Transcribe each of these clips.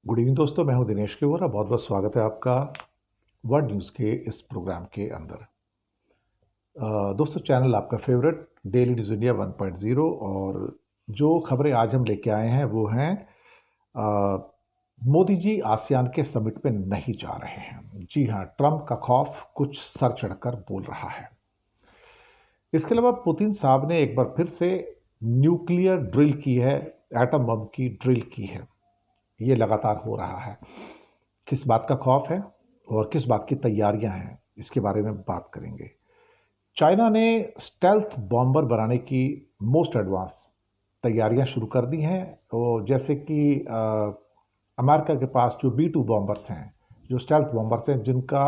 Good evening दोस्तों, मैं हूं दिनेश केवरा। बहुत बहुत स्वागत है आपका वर्ल्ड न्यूज़ के इस प्रोग्राम के अंदर। दोस्तों, चैनल आपका फेवरेट डेली न्यूज़ इंडिया 1.0 और जो खबरें आज हम लेके आए हैं वो हैं मोदी जी आसियान के समिट पे नहीं जा रहे हैं। जी हाँ, ट्रंप का खौफ कुछ सर चढ़कर बोल रहा है। इसके अलावा पुतिन साहब ने एक बार फिर से न्यूक्लियर ड्रिल की है, एटम बम की ड्रिल की है। ये लगातार हो रहा है। किस बात का खौफ है और किस बात की तैयारियां हैं, इसके बारे में बात करेंगे। चाइना ने स्टेल्थ बॉम्बर बनाने की मोस्ट एडवांस तैयारियां शुरू कर दी हैं। तो जैसे कि अमेरिका के पास जो B-2 बॉम्बर्स हैं, जो स्टेल्थ बॉम्बर्स हैं, जिनका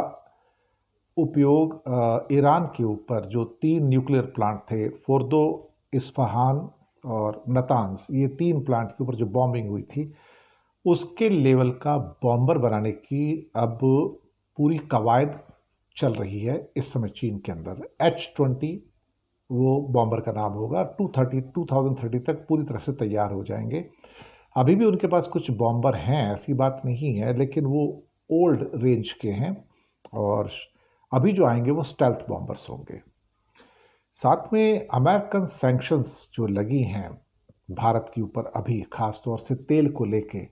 उपयोग ईरान के ऊपर जो 3 न्यूक्लियर प्लांट थे, फोर्दो, इस्फहान और नतांस, ये 3 प्लांट के ऊपर जो बॉम्बिंग हुई थी, उसके लेवल का बॉम्बर बनाने की अब पूरी कवायद चल रही है इस समय चीन के अंदर। H-20 वो बॉम्बर का नाम होगा। 2030 तक पूरी तरह से तैयार हो जाएंगे। अभी भी उनके पास कुछ बॉम्बर हैं, ऐसी बात नहीं है, लेकिन वो ओल्ड रेंज के हैं और अभी जो आएंगे वो स्टेल्थ बॉम्बर्स होंगे। साथ में अमेरिकन सैंक्शंस जो लगी हैं भारत के ऊपर अभी, खास तौर से तेल को लेके,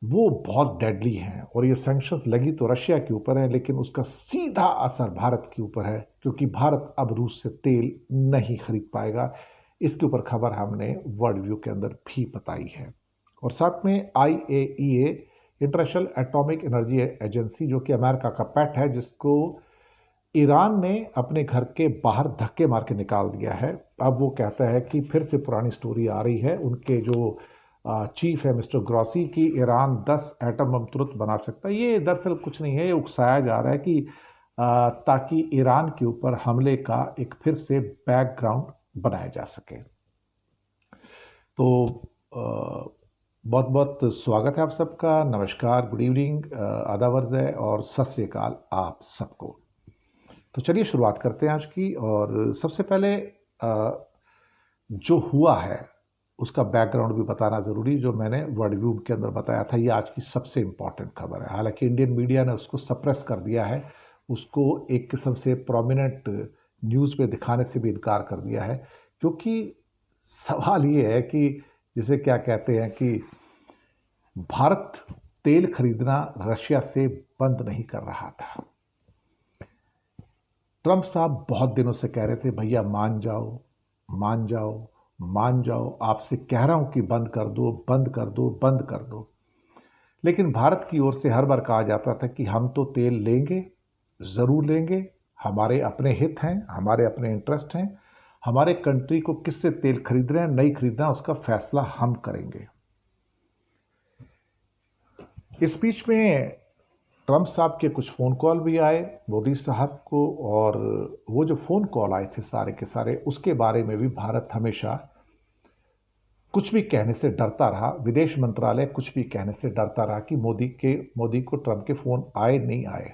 वो बहुत डेडली हैं। और ये सैंक्शंस लगी तो रशिया के ऊपर है, लेकिन उसका सीधा असर भारत के ऊपर है, क्योंकि भारत अब रूस से तेल नहीं खरीद पाएगा। इसके ऊपर खबर हमने वर्ल्ड व्यू के अंदर भी बताई है। और साथ में IAEA, international atomic energy agency, जो कि अमेरिका का पेट है, जिसको ईरान ने अपने घर के बाहर धक्के मार के निकाल दिया है। अब वो कहता है कि फिर से पुरानी स्टोरी आ रही है। उनके जो चीफ है मिस्टर ग्रॉसी की ईरान 10 एटम बम तुरंत बना सकता है। ये दरअसल कुछ नहीं है, ये उकसाया जा रहा है कि ताकि ईरान के ऊपर हमले का एक फिर से बैकग्राउंड बनाया जा सके। तो बहुत बहुत स्वागत है आप सबका। नमस्कार, गुड इवनिंग, आदाब अर्ज़ है और सत श्री अकाल आप सबको। तो चलिए शुरुआत करते हैं आज की। और सबसे पहले जो हुआ है उसका बैकग्राउंड भी बताना ज़रूरी, जो मैंने वर्ल्ड व्यू के अंदर बताया था। ये आज की सबसे इम्पॉर्टेंट खबर है। हालांकि इंडियन मीडिया ने उसको सप्रेस कर दिया है, उसको एक किस्म से प्रोमिनेंट न्यूज़ पे दिखाने से भी इनकार कर दिया है, क्योंकि सवाल ये है कि जिसे क्या कहते हैं कि भारत तेल खरीदना रशिया से बंद नहीं कर रहा था। ट्रंप साहब बहुत दिनों से कह रहे थे, भैया मान जाओ, मान जाओ, मान जाओ, आपसे कह रहा हूं कि बंद कर दो, बंद कर दो, बंद कर दो। लेकिन भारत की ओर से हर बार कहा जाता था कि हम तो तेल लेंगे, ज़रूर लेंगे, हमारे अपने हित हैं, हमारे अपने इंटरेस्ट हैं, हमारे कंट्री को किससे तेल खरीद रहे हैं, नहीं खरीदना है, उसका फैसला हम करेंगे। इस बीच में ट्रंप साहब के कुछ फ़ोन कॉल भी आए मोदी साहब को, और वो जो फ़ोन कॉल आए थे सारे के सारे, उसके बारे में भी भारत हमेशा कुछ भी कहने से डरता रहा। विदेश मंत्रालय कुछ भी कहने से डरता रहा कि मोदी को ट्रंप के फ़ोन आए नहीं आए।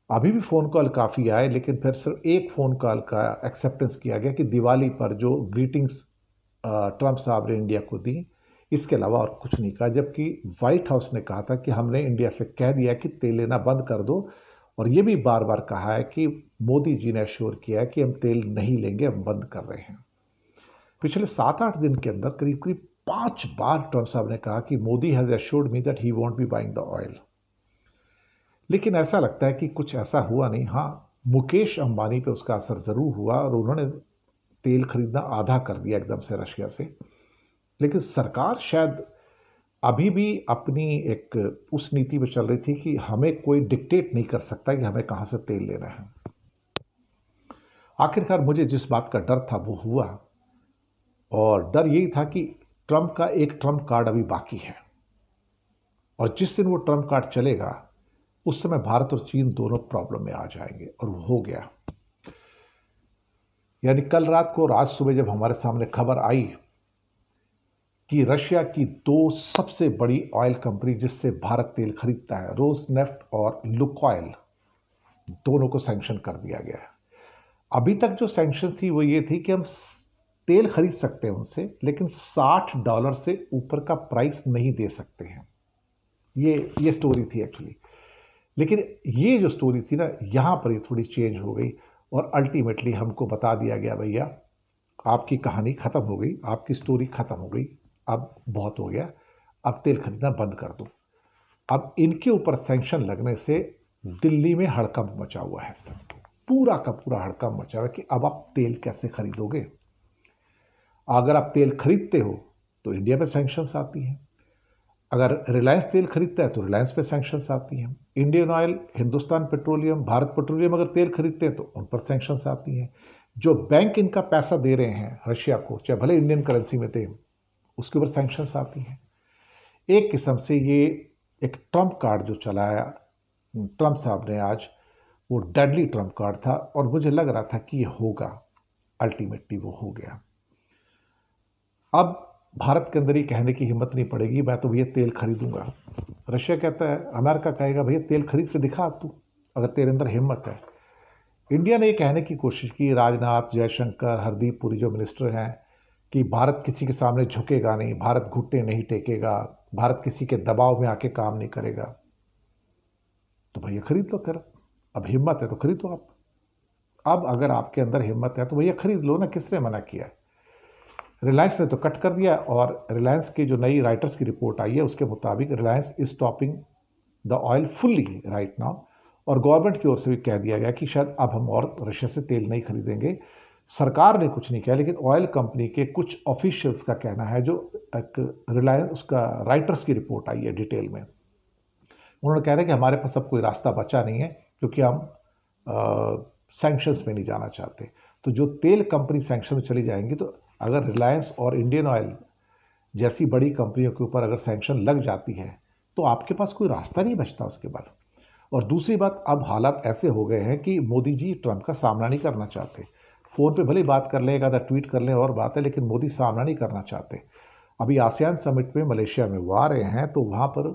अभी भी फ़ोन कॉल काफ़ी आए, लेकिन फिर सिर्फ एक फ़ोन कॉल का एक्सेप्टेंस किया गया कि दिवाली पर जो ग्रीटिंग्स ट्रंप साहब ने इंडिया को दी, इसके अलावा और कुछ नहीं कहा। जबकि वाइट हाउस ने कहा था कि हमने इंडिया से कह दिया कि तेल लेना बंद कर दो, और ये भी बार बार कहा है कि मोदी जी ने एश्योर किया है कि हम तेल नहीं लेंगे, हम बंद कर रहे हैं। पिछले 7-8 दिन के अंदर करीब करीब 5 बार ट्रंप साहब ने कहा कि Modi has assured me that he want B buying the oil. लेकिन ऐसा लगता है कि कुछ ऐसा हुआ नहीं। हाँ, मुकेश अंबानी पे उसका असर ज़रूर हुआ और उन्होंने तेल खरीदना आधा कर दिया एकदम से रशिया से। लेकिन सरकार शायद अभी भी अपनी एक उस नीति पे चल रही थी कि हमें कोई डिक्टेट नहीं कर सकता कि हमें कहाँ से तेल लेना है। आखिरकार मुझे जिस बात का डर था वो हुआ, और डर यही था कि ट्रंप का एक ट्रंप कार्ड अभी बाकी है, और जिस दिन वो ट्रंप कार्ड चलेगा उस समय भारत और चीन दोनों प्रॉब्लम में आ जाएंगे। और वो हो गया। यानी कल रात को, आज सुबह जब हमारे सामने खबर आई कि रशिया की 2 सबसे बड़ी ऑयल कंपनी जिससे भारत तेल खरीदता है, रोसनेफ्ट और लुकोइल, दोनों को सैंक्शन कर दिया गया है। अभी तक जो सैंक्शन थी वो ये थी कि हम तेल खरीद सकते हैं उनसे, लेकिन $60 से ऊपर का प्राइस नहीं दे सकते हैं। ये स्टोरी थी एक्चुअली। लेकिन ये जो स्टोरी थी ना, यहाँ पर ये थोड़ी चेंज हो गई और अल्टीमेटली हमको बता दिया गया, भैया आपकी कहानी ख़त्म हो गई, आपकी स्टोरी ख़त्म हो गई, अब बहुत हो गया, अब तेल खरीदना बंद कर दो। अब इनके ऊपर सैंक्शन लगने से दिल्ली में हड़कंप मचा हुआ है। इस टाइम पूरा का पूरा हड़कंप मचा हुआ है कि अब आप तेल कैसे खरीदोगे। अगर आप तेल खरीदते हो तो इंडिया पे सैंक्शंस आती हैं, अगर रिलायंस तेल खरीदता है तो रिलायंस पे सैंक्शंस आती हैं, Indian oil, Hindustan petroleum, Bharat petroleum अगर तेल खरीदते हैं तो उन पर सैंक्शंस आती हैं। जो बैंक इनका पैसा दे रहे हैं रशिया को, चाहे भले इंडियन करेंसी में दें, उसके ऊपर सैंक्शंस आती हैं। एक किस्म से ये एक ट्रम्प कार्ड जो चलाया ट्रम्प साहब ने आज, वो डेडली ट्रम्प कार्ड था और मुझे लग रहा था कि ये होगा, अल्टीमेटली वो हो गया। अब भारत के अंदर ही कहने की हिम्मत नहीं पड़ेगी मैं तो भैया तेल खरीदूंगा। रशिया कहता है, अमेरिका कहेगा भैया तेल खरीद के दिखा तू, अगर तेरे अंदर हिम्मत है। इंडिया ने ये कहने की कोशिश की, राजनाथ, जयशंकर, हरदीप पुरी जो मिनिस्टर हैं, कि भारत किसी के सामने झुकेगा नहीं, भारत घुटने नहीं टेकेगा, भारत किसी के दबाव में आके काम नहीं करेगा। तो भैया खरीद लो फिर, अब हिम्मत है तो खरीदो आप। अब अगर आपके अंदर हिम्मत है तो भैया खरीद लो ना, किसने मना किया। रिलायंस ने तो कट कर दिया और रिलायंस की जो नई राइटर्स की रिपोर्ट आई है उसके मुताबिक Reliance is stopping the oil fully right now, और गवर्नमेंट की ओर से भी कह दिया गया कि शायद अब हम और रशिया से तेल नहीं खरीदेंगे। सरकार ने कुछ नहीं किया, लेकिन ऑयल कंपनी के कुछ ऑफिशियल्स का कहना है, जो एक रिलायंस उसका राइटर्स की रिपोर्ट आई है डिटेल में, उन्होंने कह रहे हैं कि हमारे पास अब कोई रास्ता बचा नहीं है क्योंकि हम सैंक्शंस में नहीं जाना चाहते। तो जो तेल कंपनी सैंक्शन में चली जाएंगी, तो अगर रिलायंस और इंडियन ऑयल जैसी बड़ी कंपनियों के ऊपर अगर सैंक्शन लग जाती है तो आपके पास कोई रास्ता नहीं बचता उसके बाद। और दूसरी बात, अब हालात ऐसे हो गए हैं कि मोदी जी ट्रंप का सामना नहीं करना चाहते। फ़ोन पे भले बात कर लें, एक आधा ट्वीट कर लें और बात है, लेकिन मोदी सामना नहीं करना चाहते। अभी आसियान समिट में मलेशिया में वो आ रहे हैं, तो वहाँ पर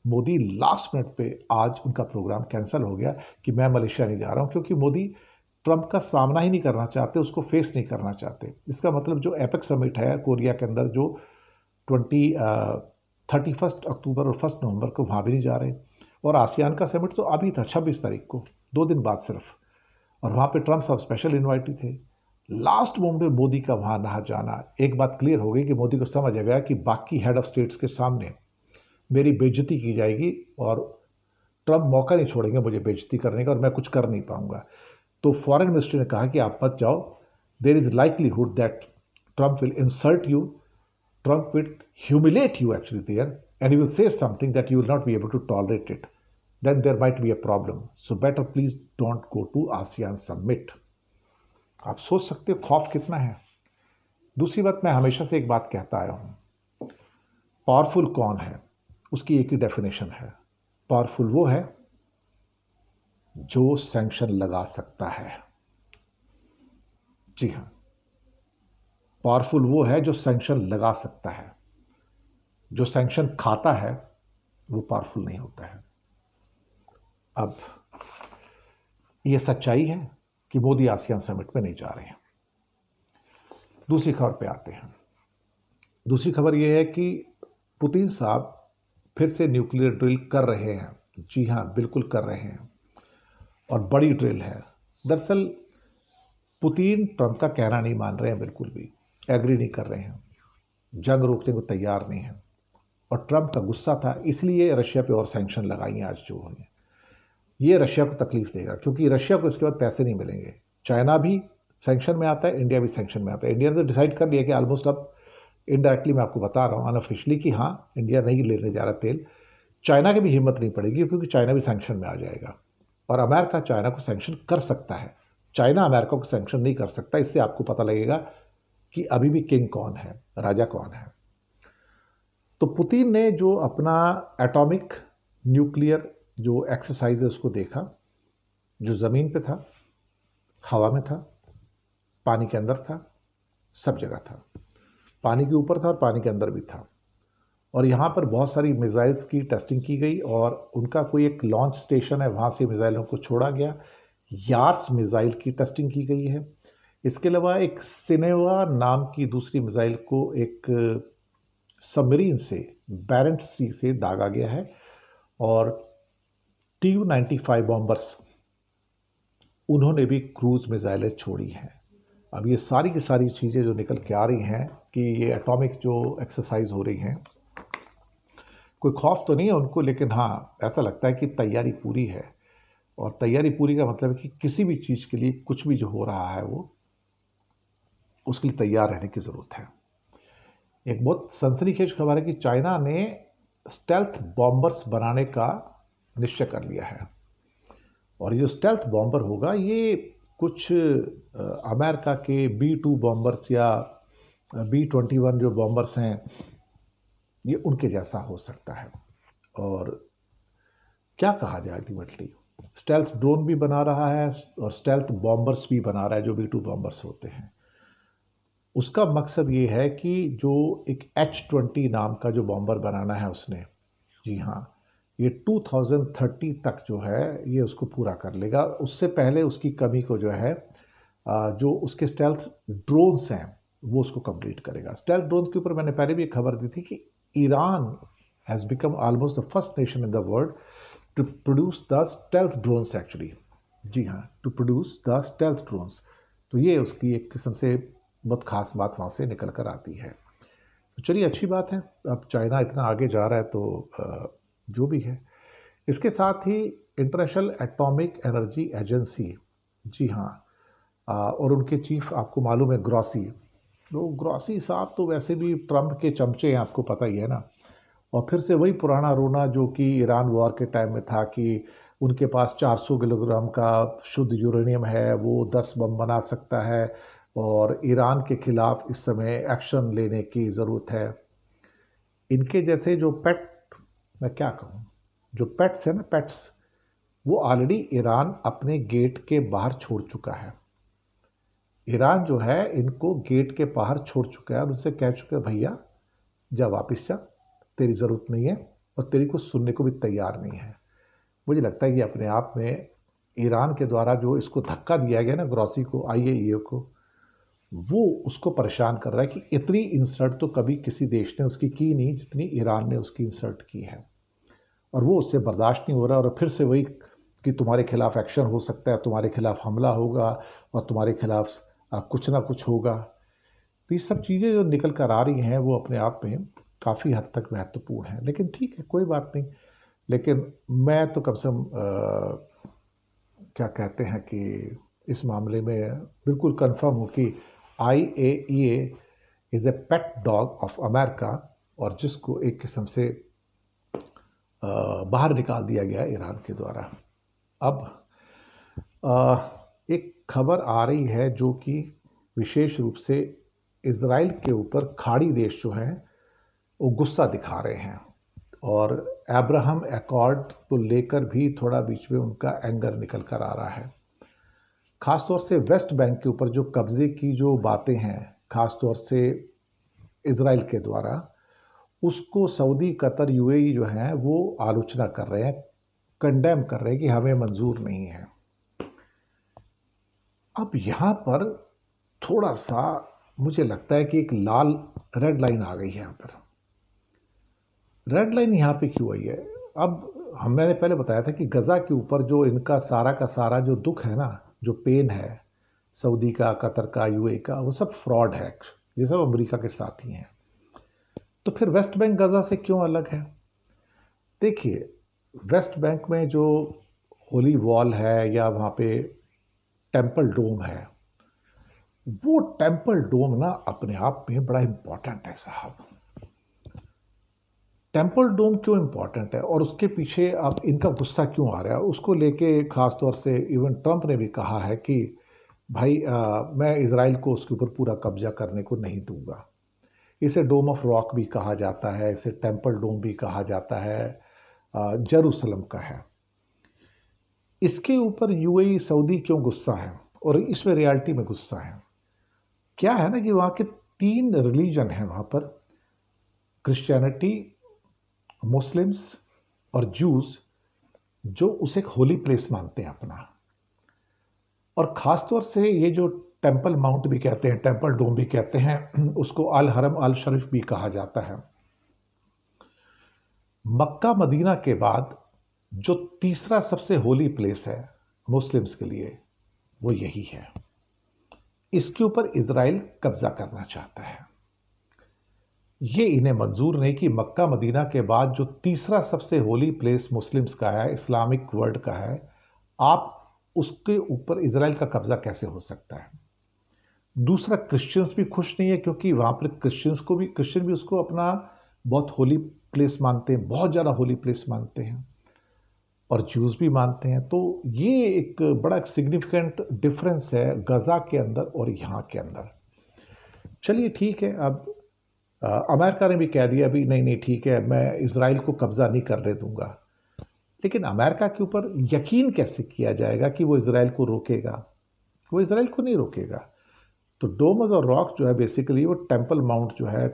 मोदी लास्ट मिनट पे आज उनका प्रोग्राम कैंसिल हो गया कि मैं मलेशिया नहीं जा रहा हूँ, क्योंकि मोदी ट्रंप का सामना ही नहीं करना चाहते, उसको फेस नहीं करना चाहते। इसका मतलब जो एपेक समिट है कोरिया के अंदर, जो 31 अक्टूबर और 1 नवंबर को, वहाँ भी नहीं जा रहे। और आसियान का समिट तो अभी था 26 तारीख को, 2 दिन बाद सिर्फ, और वहाँ पे ट्रंप साहब स्पेशल इन्वाइटेड थे। लास्ट मोमेंट में मोदी का वहाँ ना जाना, एक बात क्लियर हो गई कि मोदी को समझ आ गया कि बाकी हेड ऑफ स्टेट्स के सामने मेरी बेइज्जती की जाएगी और ट्रंप मौका नहीं छोड़ेंगे मुझे बेइज्जती करने का और मैं कुछ कर नहीं पाऊंगा। तो फॉरेन मिनिस्ट्री ने कहा कि आप मत जाओ, there is likelihood that Trump will insult you, Trump will humiliate you actually there, and he will say something that you will not be able to tolerate it, then there might be a problem. So better please don't go to ASEAN summit. आप सोच सकते हो खौफ कितना है। दूसरी बात, मैं हमेशा से एक बात कहता आया हूं, पावरफुल कौन है उसकी एक ही डेफिनेशन है, पावरफुल वो है जो सैंक्शन लगा सकता है। जी हां, पावरफुल वो है जो सैंक्शन लगा सकता है। जो सैंक्शन खाता है वो पावरफुल नहीं होता है। अब ये सच्चाई है कि मोदी आसियान समिट में नहीं जा रहे हैं। दूसरी खबर पे आते हैं। दूसरी खबर ये है कि पुतिन साहब फिर से न्यूक्लियर ड्रिल कर रहे हैं। जी हाँ, बिल्कुल कर रहे हैं, और बड़ी ड्रिल है। दरअसल पुतिन ट्रंप का कहना नहीं मान रहे हैं, बिल्कुल भी एग्री नहीं कर रहे हैं, जंग रोकने को तैयार नहीं है, और ट्रंप का गुस्सा था, इसलिए रशिया पे और सैंक्शन लगाई आज जो हुई। ये रशिया को तकलीफ देगा, क्योंकि रशिया को इसके बाद पैसे नहीं मिलेंगे। चाइना भी सैंक्शन में आता है, इंडिया भी सैंक्शन में आता है। इंडिया ने तो डिसाइड कर लिया कि ऑलमोस्ट, अब इनडायरेक्टली मैं आपको बता रहा हूँ अनऑफिशियली, कि हाँ इंडिया नहीं लेने जा रहा तेल। चाइना की भी हिम्मत नहीं पड़ेगी, क्योंकि चाइना भी सैंक्शन में आ जाएगा, और अमेरिका चाइना को सैंक्शन कर सकता है, चाइना अमेरिका को सैंक्शन नहीं कर सकता। इससे आपको पता लगेगा कि अभी भी किंग कौन है, राजा कौन है। तो पुतिन ने जो अपना एटॉमिक न्यूक्लियर जो एक्सरसाइज है उसको देखा, जो ज़मीन पे था, हवा में था, पानी के अंदर था, सब जगह था। पानी के ऊपर था और पानी के अंदर भी था। और यहाँ पर बहुत सारी मिसाइल्स की टेस्टिंग की गई, और उनका कोई एक लॉन्च स्टेशन है, वहाँ से मिसाइलों को छोड़ा गया। यार्स मिसाइल की टेस्टिंग की गई है। इसके अलावा एक सिनेवा नाम की दूसरी मिसाइल को एक सबमरीन से बैरेंट्स सी से दागा गया है, और Tu-95 बॉम्बर्स उन्होंने भी क्रूज मिसाइलें छोड़ी हैं। अब ये सारी की सारी चीज़ें जो निकल के आ रही हैं कि ये एटॉमिक जो एक्सरसाइज हो रही हैं, कोई खौफ तो नहीं है उनको, लेकिन हाँ ऐसा लगता है कि तैयारी पूरी है। और तैयारी पूरी का मतलब है कि किसी भी चीज़ के लिए कुछ भी जो हो रहा है वो उसके लिए तैयार रहने की ज़रूरत है। एक बहुत सनसनीखेज खबर है कि चाइना ने स्टेल्थ बॉम्बर्स बनाने का निश्चय कर लिया है, और ये जो स्टेल्थ बॉम्बर होगा ये कुछ अमेरिका के B-2 बॉम्बर्स या B-21 जो बॉम्बर्स हैं ये उनके जैसा हो सकता है। और क्या कहा जाए, अल्टीमेटली स्टेल्थ ड्रोन भी बना रहा है और स्टेल्थ बॉम्बर्स भी बना रहा है जो B-2 बॉम्बर्स होते हैं। उसका मकसद ये है कि जो एक H-20 नाम का जो बॉम्बर बनाना है उसने, जी हाँ, ये 2030 तक जो है ये उसको पूरा कर लेगा। उससे पहले उसकी कमी को जो है जो उसके स्टेल्थ ड्रोन्स हैं वो उसको कंप्लीट करेगा। स्टेल्थ ड्रोन के ऊपर मैंने पहले भी एक खबर दी थी कि Iran has become almost the first nation in the world to produce the stealth drones actually, जी हाँ, to produce the stealth drones. तो ये उसकी एक किस्म से बहुत ख़ास बात वहाँ से निकल कर आती है। तो चलिए अच्छी बात है, अब चाइना इतना आगे जा रहा है तो जो भी है। इसके साथ ही इंटरनेशनल एटॉमिक एनर्जी एजेंसी, जी हाँ, और उनके चीफ आपको मालूम है ग्रॉसी, तो ग्रॉसी साहब तो वैसे भी ट्रम्प के चमचे हैं, आपको पता ही है ना। और फिर से वही पुराना रोना जो कि ईरान वॉर के टाइम में था कि उनके पास 400 किलोग्राम का शुद्ध यूरेनियम है, वो 10 बम बना सकता है और ईरान के खिलाफ इस समय एक्शन लेने की ज़रूरत है। इनके जैसे जो पेट, मैं क्या कहूँ, जो पेट्स हैं ना, पेट्स, वो ऑलरेडी ईरान अपने गेट के बाहर छोड़ चुका है। ईरान जो है इनको गेट के बाहर छोड़ चुका है और उनसे कह चुका है भैया जा वापस जा, तेरी ज़रूरत नहीं है और तेरी को सुनने को भी तैयार नहीं है। मुझे लगता है कि अपने आप में ईरान के द्वारा जो इसको धक्का दिया गया ना ग्रॉसी को, IAEA को, वो उसको परेशान कर रहा है कि इतनी इंसल्ट तो कभी किसी देश ने उसकी की नहीं जितनी ईरान ने उसकी इंसल्ट की है, और वो उससे बर्दाश्त नहीं हो रहा। और फिर से वही कि तुम्हारे खिलाफ एक्शन हो सकता है, तुम्हारे खिलाफ हमला होगा और तुम्हारे खिलाफ कुछ ना कुछ होगा। तो ये सब चीज़ें जो निकल कर आ रही हैं वो अपने आप में काफ़ी हद तक महत्वपूर्ण है, लेकिन ठीक है कोई बात नहीं। लेकिन मैं तो कम से कम क्या कहते हैं कि इस मामले में बिल्कुल कंफर्म हूँ कि IAEA is a pet dog of America, और जिसको एक किस्म से बाहर निकाल दिया गया ईरान के द्वारा। अब एक खबर आ रही है जो कि विशेष रूप से इज़राइल के ऊपर खाड़ी देश जो हैं वो गुस्सा दिखा रहे हैं, और अब्राहम अकॉर्ड को लेकर भी थोड़ा बीच में उनका एंगर निकल कर आ रहा है। ख़ासतौर से वेस्ट बैंक के ऊपर जो कब्ज़े की जो बातें हैं, ख़ासतौर से इज़राइल के द्वारा, उसको सऊदी, कतर, UAE जो हैं वो आलोचना कर रहे हैं, कंडेम कर रहे हैं कि हमें मंजूर नहीं है। अब यहाँ पर थोड़ा सा मुझे लगता है कि एक लाल रेड लाइन आ गई है। यहाँ पर रेड लाइन यहाँ पे क्यों आई है? अब हमने पहले बताया था कि गज़ा के ऊपर जो इनका सारा का सारा जो दुख है ना, जो पेन है सऊदी का, कतर का, UAE का, वो सब फ्रॉड है, ये सब अमेरिका के साथ ही हैं। तो फिर वेस्ट बैंक गज़ा से क्यों अलग है? देखिए, वेस्ट बैंक में जो होली वॉल है या वहाँ पे टेम्पल डोम है, वो टेम्पल डोम ना अपने आप में बड़ा इम्पॉर्टेंट है साहब। टेम्पल डोम क्यों इम्पॉर्टेंट है और उसके पीछे अब इनका गुस्सा क्यों आ रहा है, उसको लेके ख़ास तौर से इवन ट्रंप ने भी कहा है कि भाई मैं इज़राइल को उसके ऊपर पूरा कब्जा करने को नहीं दूंगा। इसे डोम ऑफ रॉक भी कहा जाता है, इसे टेम्पल डोम भी कहा जाता है, जेरूसलम का है। इसके ऊपर UAE, सऊदी क्यों गुस्सा है और इसमें रियलिटी में गुस्सा है? क्या है ना कि वहाँ के 3 रिलीजन हैं वहाँ पर, क्रिश्चियनिटी, मुस्लिम्स और जूस, जो उसे एक होली प्लेस मानते हैं अपना। और ख़ास तौर से ये जो टेम्पल माउंट भी कहते हैं, टेम्पल डोम भी कहते हैं, उसको अल हरम अल शरीफ भी कहा जाता है। मक्का मदीना के बाद जो तीसरा सबसे होली प्लेस है मुस्लिम्स के लिए, वो यही है। इसके ऊपर इजराइल कब्जा करना चाहता है। ये इन्हें मंजूर नहीं कि मक्का मदीना के बाद जो तीसरा सबसे होली प्लेस मुस्लिम्स का है, इस्लामिक वर्ल्ड का है, आप उसके ऊपर इजराइल का कब्जा कैसे हो सकता है। दूसरा, क्रिश्चियंस भी खुश नहीं है, क्योंकि वहाँ पर क्रिश्चियन भी उसको अपना बहुत होली प्लेस मानते हैं, बहुत ज़्यादा होली प्लेस मानते हैं, और ज्यूज़ भी मानते हैं। तो ये एक बड़ा सिग्निफिकेंट डिफरेंस है गज़ा के अंदर और यहाँ के अंदर। चलिए ठीक है, अब अमेरिका ने भी कह दिया अभी नहीं नहीं ठीक है, मैं इजराइल को कब्ज़ा नहीं करने दूंगा। लेकिन अमेरिका के ऊपर यकीन कैसे किया जाएगा कि वो इजराइल को रोकेगा? वो इजराइल को नहीं रोकेगा। तो डोम ऑफ द रॉक जो है बेसिकली वो टेम्पल माउंट जो है,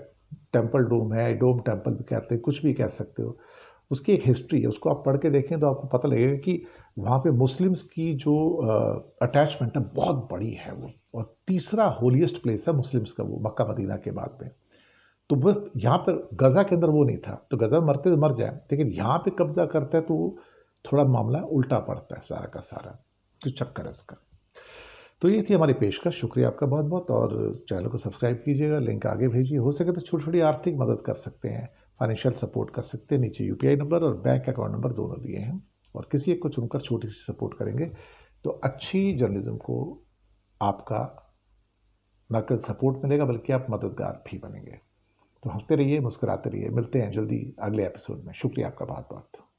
टेम्पल डोम है, डोम टेम्पल भी कहते हैं, कुछ भी कह सकते हो। उसकी एक हिस्ट्री है, उसको आप पढ़ के देखें तो आपको पता लगेगा कि वहाँ पे मुस्लिम्स की जो अटैचमेंट है बहुत बड़ी है वो, और तीसरा होलीएस्ट प्लेस है मुस्लिम्स का वो मक्का मदीना के बाद में। तो वो यहाँ पर गज़ा के अंदर वो नहीं था, तो गज़ा मरते तो मर जाए, लेकिन यहाँ पे कब्जा करता है तो थोड़ा मामला उल्टा पड़ता है सारा का सारा, तो चक्कर है उसका। तो ये थी हमारी पेशकश। शुक्रिया आपका बहुत बहुत, और चैनल को सब्सक्राइब कीजिएगा, लिंक आगे भेजिए। हो सके तो छोटी छोटी आर्थिक मदद कर सकते हैं, फाइनेंशियल सपोर्ट कर सकते हैं। नीचे यूपीआई नंबर और बैंक अकाउंट नंबर दोनों दिए हैं, और किसी एक को चुनकर छोटी सी सपोर्ट करेंगे तो अच्छी जर्नलिज्म को आपका न केवल सपोर्ट मिलेगा बल्कि आप मददगार भी बनेंगे। तो हंसते रहिए, मुस्कुराते रहिए। मिलते हैं जल्दी अगले एपिसोड में। शुक्रिया आपका बहुत बहुत।